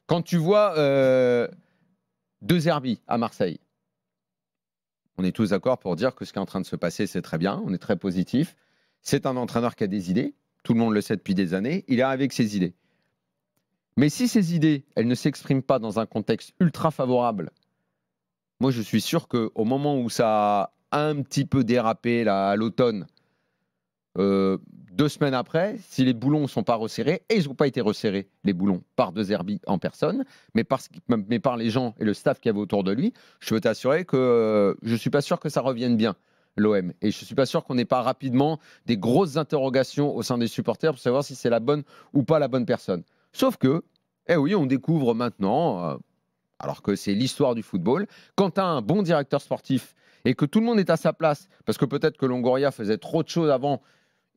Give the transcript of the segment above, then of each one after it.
Quand tu vois De Zerbi à Marseille, on est tous d'accord pour dire que ce qui est en train de se passer, c'est très bien. On est très positif. C'est un entraîneur qui a des idées. Tout le monde le sait depuis des années. Il est arrivé avec ses idées. Mais si ces idées, elles ne s'expriment pas dans un contexte ultra favorable, moi, je suis sûr qu'au moment où ça a un petit peu dérapé là, à l'automne, 2 semaines après, si les boulons ne sont pas resserrés, et ils n'ont pas été resserrés, les boulons, par De Zerbi en personne, mais par les gens et le staff qui avait autour de lui, je veux t'assurer que je ne suis pas sûr que ça revienne bien, l'OM. Et je ne suis pas sûr qu'on n'ait pas rapidement des grosses interrogations au sein des supporters pour savoir si c'est la bonne ou pas la bonne personne. Sauf que, eh oui, on découvre maintenant, alors que c'est l'histoire du football, quand tu as un bon directeur sportif et que tout le monde est à sa place, parce que peut-être que Longoria faisait trop de choses avant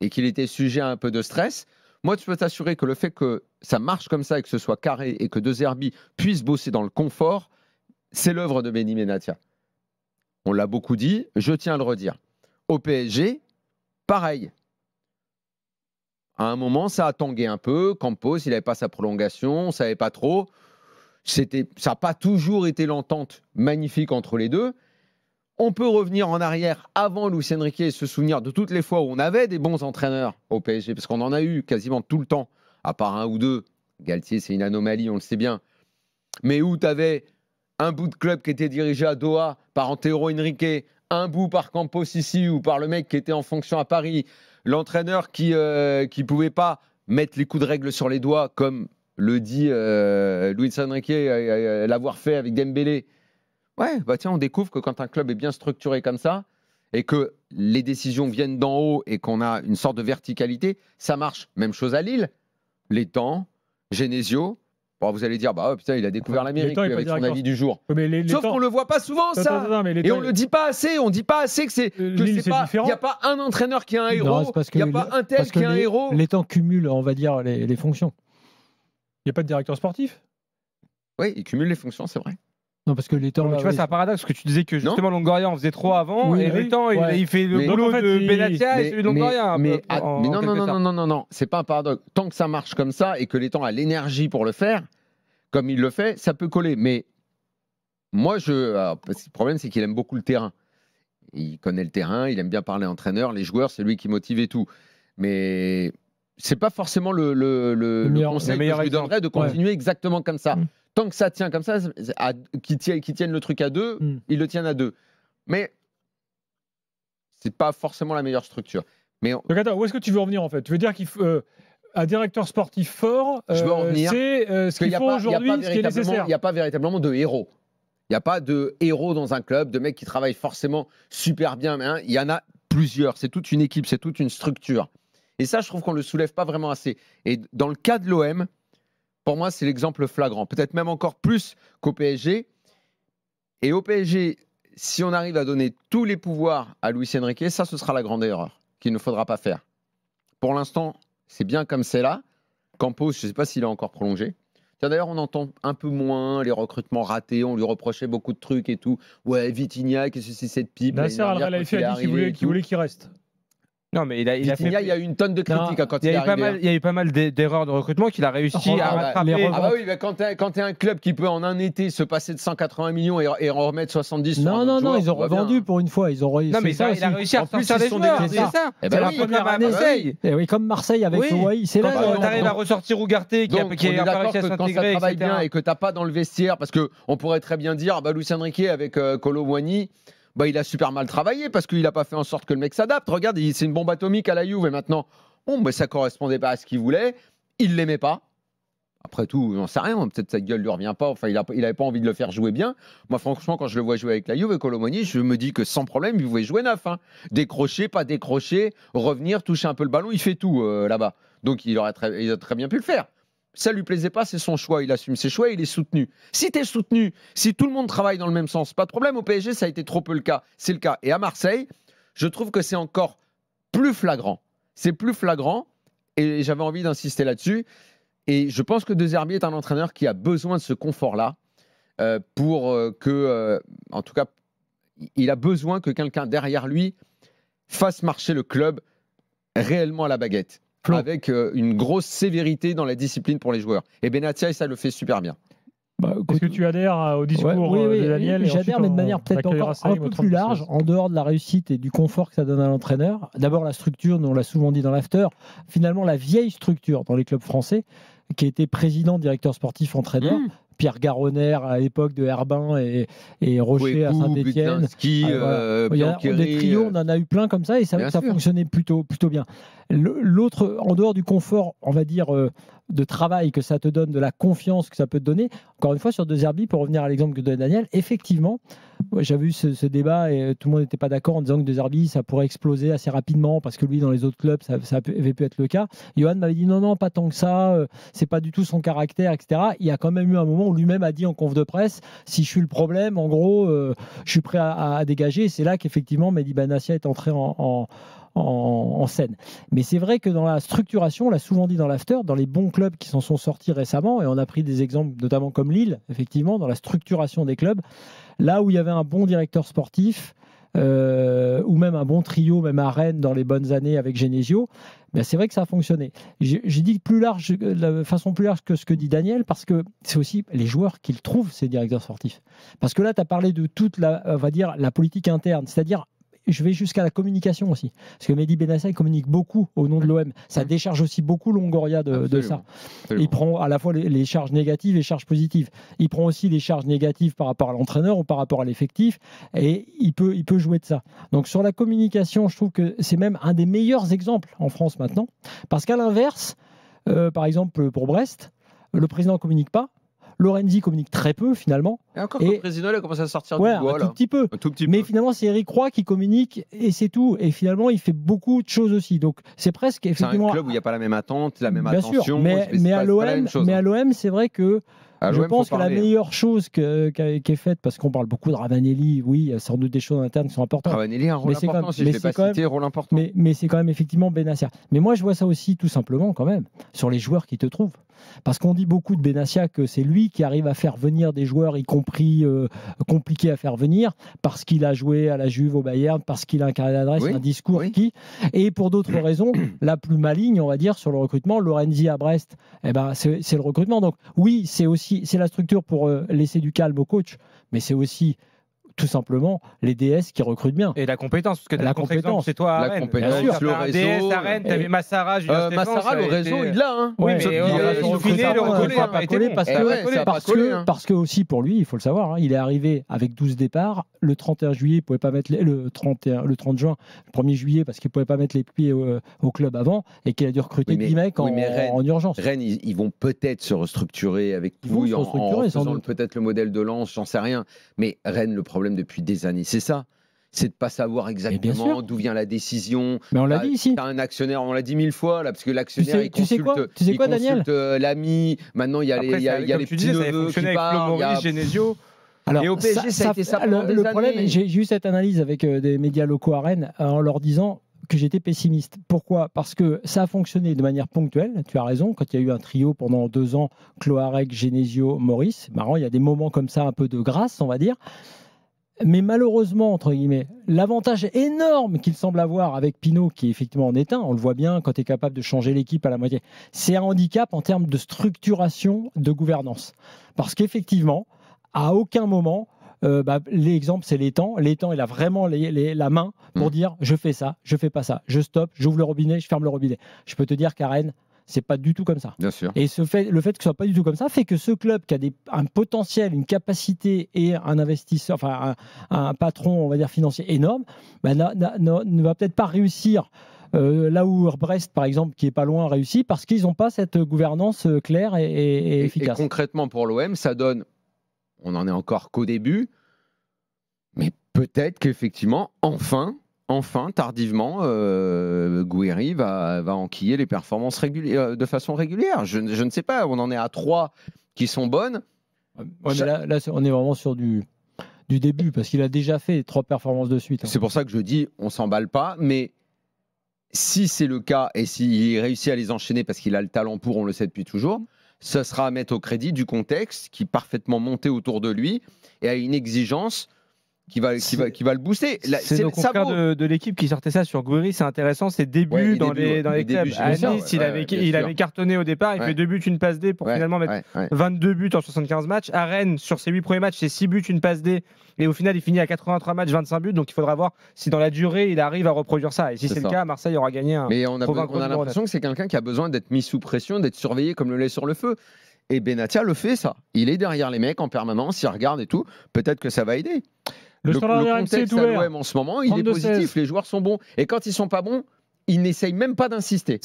et qu'il était sujet à un peu de stress, moi, tu peux t'assurer que le fait que ça marche comme ça et que ce soit carré et que De Zerbi puisse bosser dans le confort, c'est l'œuvre de Benny Benatia. On l'a beaucoup dit, je tiens à le redire. Au PSG, pareil. À un moment, ça a tangué un peu. Campos, il n'avait pas sa prolongation, on ne savait pas trop. Ça n'a pas toujours été l'entente magnifique entre les deux. On peut revenir en arrière avant Luis Enrique et se souvenir de toutes les fois où on avait des bons entraîneurs au PSG, parce qu'on en a eu quasiment tout le temps, à part un ou deux. Galtier, c'est une anomalie, on le sait bien. Mais où tu avais un bout de club qui était dirigé à Doha par Antero Henrique, un bout par Campos ici ou par le mec qui était en fonction à Paris, l'entraîneur qui ne pouvait pas mettre les coups de règle sur les doigts, comme le dit Luis Enrique, l'avoir fait avec Dembélé. Ouais, bah tiens, on découvre que quand un club est bien structuré comme ça et que les décisions viennent d'en haut et qu'on a une sorte de verticalité, ça marche. Même chose à Lille. L'étang, Genesio. Bon, vous allez dire, bah putain, il a découvert l'Amérique avec son avis du jour. Sauf qu'on le voit pas souvent, ça. Et on le dit pas assez. On dit pas assez que c'est pas. Il n'y a pas un entraîneur qui a un héros. Il n'y a pas un tel qui a un héros. L'étang cumule, on va dire, les fonctions. Il n'y a pas de directeur sportif? Oui, il cumule les fonctions, c'est vrai. Non, parce que l'étang. Tu vois, c'est un paradoxe, parce que tu disais que justement Longoria en faisait trop avant, et l'étang, il fait le boulot de Benatia et celui de Longoria. Mais non, c'est pas un paradoxe. Tant que ça marche comme ça et que l'étang a l'énergie pour le faire, comme il le fait, ça peut coller. Mais moi, le problème, c'est qu'il aime beaucoup le terrain. Il connaît le terrain, il aime bien parler entraîneur, les joueurs, c'est lui qui motive et tout. Mais c'est pas forcément le conseil que je lui donnerais de continuer exactement comme ça. Tant que ça tient comme ça, qu'ils tiennent le truc à deux, ils le tiennent à deux. Mais c'est pas forcément la meilleure structure. Mais donc attends, où est-ce que tu veux en venir en fait? Tu veux dire qu'un directeur sportif fort, c'est ce qu'il faut aujourd'hui, ce qui est nécessaire? Il n'y a pas véritablement de héros. Il n'y a pas de héros dans un club, de mecs qui travaillent forcément super bien. Hein. Il y en a plusieurs. C'est toute une équipe, c'est toute une structure. Et ça, je trouve qu'on ne le soulève pas vraiment assez. Et dans le cas de l'OM, pour moi, c'est l'exemple flagrant. Peut-être même encore plus qu'au PSG. Et au PSG, si on arrive à donner tous les pouvoirs à Luis Enrique, ça, ce sera la grande erreur qu'il ne faudra pas faire. Pour l'instant, c'est bien comme c'est là. Campos, je ne sais pas s'il a encore prolongé. D'ailleurs, on entend un peu moins les recrutements ratés. On lui reprochait beaucoup de trucs et tout. Ouais, Vitinha, qu'est-ce que c'est cette pipe? Nasser Al-Khelaifi a dit qu'il voulait qu'il reste. Non, mais il a fait. Il y a eu une tonne de critiques quand il est arrivé. Il y a eu pas mal d'erreurs de recrutement qu'il a réussi à rattraper. Ah bah oui, quand tu es un club qui peut en un été se passer de 180 millions et en remettre 70 sur Non, ils ont revendu pour une fois. Non, mais il a réussi à ressortir des joueurs, c'est ça. C'est la première à Marseille. Oui, comme Marseille avec Hawaii, c'est là. Quand tu arrives à ressortir Ougarté qui a réussi à s'intégrer, quand ça travaille bien et que tu n'as pas dans le vestiaire, parce qu'on pourrait très bien dire, Luis Enrique avec Kolo Muani, il a super mal travaillé parce qu'il n'a pas fait en sorte que le mec s'adapte. Regarde, c'est une bombe atomique à la Juve et maintenant, ça ne correspondait pas à ce qu'il voulait. Il ne l'aimait pas. Après tout, j'en sais rien. Peut-être sa gueule ne lui revient pas. Enfin, il n'avait pas envie de le faire jouer bien. Moi, franchement, quand je le vois jouer avec la Juve et Kolo Muani, je me dis que sans problème, il pouvait jouer neuf. Hein. Décrocher, pas décrocher, revenir, toucher un peu le ballon. Il fait tout là-bas. Donc, il aurait très bien pu le faire. Ça lui plaisait pas, c'est son choix, il assume ses choix, il est soutenu. Si tu es soutenu, si tout le monde travaille dans le même sens, pas de problème. Au PSG, ça a été trop peu le cas. C'est le cas. Et à Marseille, je trouve que c'est encore plus flagrant. C'est plus flagrant et j'avais envie d'insister là-dessus. Et je pense que De Zerbi est un entraîneur qui a besoin de ce confort-là pour que, en tout cas, il a besoin que quelqu'un derrière lui fasse marcher le club réellement à la baguette. Avec une grosse sévérité dans la discipline pour les joueurs. Et Benatia, ça le fait super bien. Est-ce que tu adhères au discours oui, de Daniel? J'adhère, mais de manière peut-être encore un peu plus large, en dehors de la réussite et du confort que ça donne à l'entraîneur. D'abord, la structure, nous on l'a souvent dit dans l'after, finalement la vieille structure dans les clubs français, qui était président, directeur sportif, entraîneur. Pierre Garonner à l'époque de Herbin et Rocher à Saint-Etienne. Des trios, on en a eu plein comme ça et ça fonctionnait plutôt bien. L'autre, en dehors du confort, on va dire, de travail que ça te donne, de la confiance que ça peut te donner, encore une fois, sur De Zerbi, pour revenir à l'exemple que donnait Daniel, effectivement, j'avais eu ce débat et tout le monde n'était pas d'accord en disant que De Zerbi, ça pourrait exploser assez rapidement parce que lui, dans les autres clubs, ça avait pu être le cas. Johan m'avait dit non, pas tant que ça, c'est pas du tout son caractère, etc. Il y a quand même eu un moment où lui-même a dit en conf de presse, si je suis le problème, en gros, je suis prêt à dégager. Et c'est là qu'effectivement, Mehdi Benassia est entré en scène. Mais c'est vrai que dans la structuration, on l'a souvent dit dans l'after, dans les bons clubs qui s'en sont sortis récemment, et on a pris des exemples notamment comme Lille, effectivement, dans la structuration des clubs, là où il y avait un bon directeur sportif, ou même un bon trio, même à Rennes dans les bonnes années avec Genesio, ben c'est vrai que ça a fonctionné. J'ai dit plus large, de façon plus large que ce que dit Daniel, parce que c'est aussi les joueurs qu'ils trouvent, ces directeurs sportifs. Parce que là, tu as parlé de toute la politique interne, c'est-à-dire je vais jusqu'à la communication aussi. Parce que Mehdi Benassia, il communique beaucoup au nom de l'OM. Ça décharge aussi beaucoup Longoria de ça. Absolument. Il prend à la fois les charges négatives et les charges positives. Il prend aussi les charges négatives par rapport à l'entraîneur ou par rapport à l'effectif. Et il peut jouer de ça. Donc sur la communication, je trouve que c'est même un des meilleurs exemples en France maintenant. Parce qu'à l'inverse, par exemple pour Brest, le président ne communique pas. Lorenzi communique très peu finalement. Et encore, le président il a commencé à sortir du bois. Un tout petit peu. Mais finalement, c'est Eric Roy qui communique et c'est tout. Et finalement, il fait beaucoup de choses aussi. Donc, c'est presque effectivement. C'est un club où il n'y a pas la même attente, la même attention. Sûr, mais à l'OM, c'est vrai que. Je pense que la meilleure chose qui est faite, parce qu'on parle beaucoup de Ravanelli, oui, il y a sans doute des choses internes qui sont importantes. Ravanelli a un rôle important, si je ne l'ai pas cité, rôle important. Mais c'est quand même effectivement Benassia. Mais moi, je vois ça aussi tout simplement quand même sur les joueurs qui te trouvent. Parce qu'on dit beaucoup de Benassia que c'est lui qui arrive à faire venir des joueurs, y compris compliqués à faire venir, parce qu'il a joué à la Juve, au Bayern, parce qu'il a un carnet d'adresse, un discours et pour d'autres raisons, la plus maligne, on va dire, sur le recrutement, Lorenzi à Brest, c'est le recrutement. Donc oui, c'est la structure pour laisser du calme au coach, mais c'est aussi tout simplement les DS qui recrutent bien. Et la compétence, parce que la compétence, c'est toi à Rennes. La compétence, le réseau. DS à Rennes, t'avais Massara, Julien Massara, le réseau, il l'a. Hein. Oui, mais il parce que aussi pour lui, il faut le savoir, il est arrivé avec 12 départs. Le 31 juillet, il pouvait pas mettre le 30 juin, le 1er juillet, parce qu'il pouvait pas mettre les pieds au club avant, et qu'il a dû recruter 10 mecs en urgence. Rennes, ils vont peut-être se restructurer avec Pouille en faisant peut-être le modèle de Lens, j'en sais rien. Mais Rennes, le problème depuis des années, c'est ça. C'est de ne pas savoir exactement d'où vient la décision. Mais on l'a dit ici. Tu as un actionnaire, on l'a dit 1000 fois, là, parce que l'actionnaire, il consulte, Daniel l'ami. Maintenant, il y a les petits neveux qui parlent. Genesio. Alors, et au PSG, ça a été ça pendant le problème, j'ai eu cette analyse avec des médias locaux à Rennes en leur disant que j'étais pessimiste. Pourquoi ? Parce que ça a fonctionné de manière ponctuelle, tu as raison, quand il y a eu un trio pendant 2 ans, Cloarec, Genesio, Maurice, c'est marrant, il y a des moments comme ça, un peu de grâce, on va dire. Mais malheureusement, entre guillemets, l'avantage énorme qu'il semble avoir avec Pinot, qui effectivement en est un, on le voit bien quand tu es capable de changer l'équipe à la moitié, c'est un handicap en termes de structuration, de gouvernance. Parce qu'effectivement, à aucun moment, l'exemple, c'est Létang. Létang, il a vraiment la main pour dire je fais ça, je fais pas ça, je stoppe, j'ouvre le robinet, je ferme le robinet. Je peux te dire qu'à Rennes, c'est pas du tout comme ça. Bien sûr. Et le fait que ce soit pas du tout comme ça fait que ce club qui a un potentiel, une capacité et un investisseur, enfin un patron, on va dire financier énorme, ne va peut-être pas réussir. Là où Brest, par exemple, qui est pas loin, réussit parce qu'ils n'ont pas cette gouvernance claire et efficace. Et concrètement pour l'OM, ça donne. On n'en est encore qu'au début, mais peut-être qu'effectivement, enfin, tardivement, Gouiri va enquiller les performances de façon régulière. Je ne sais pas, on en est à 3 qui sont bonnes. Ouais, mais là, on est vraiment sur du début, parce qu'il a déjà fait 3 performances de suite. C'est pour ça que je dis, on ne s'emballe pas, mais si c'est le cas, et s'il réussit à les enchaîner parce qu'il a le talent pour, on le sait depuis toujours, ce sera à mettre au crédit du contexte qui est parfaitement monté autour de lui et à une exigence qui va le booster. C'est nos confrères de l'équipe qui sortait ça sur Gouiri, c'est intéressant, ses débuts dans les clubs. À Nice, il avait cartonné au départ, il fait 2 buts, une passe D pour finalement mettre 22 buts en 75 matchs. À Rennes, sur ses 8 premiers matchs, c'est 6 buts, une passe D, et au final, il finit à 83 matchs, 25 buts, donc il faudra voir si dans la durée, il arrive à reproduire ça. Et si c'est le cas, Marseille aura gagné un. Mais on a l'impression que c'est quelqu'un qui a besoin d'être mis sous pression, d'être surveillé comme le lait sur le feu. Et Benatia le fait, ça. Il est derrière les mecs en permanence, il regarde et tout. Peut-être que ça va aider. Le contexte à l'OM en ce moment, il est positif. Les joueurs sont bons. Et quand ils sont pas bons, ils n'essayent même pas d'insister.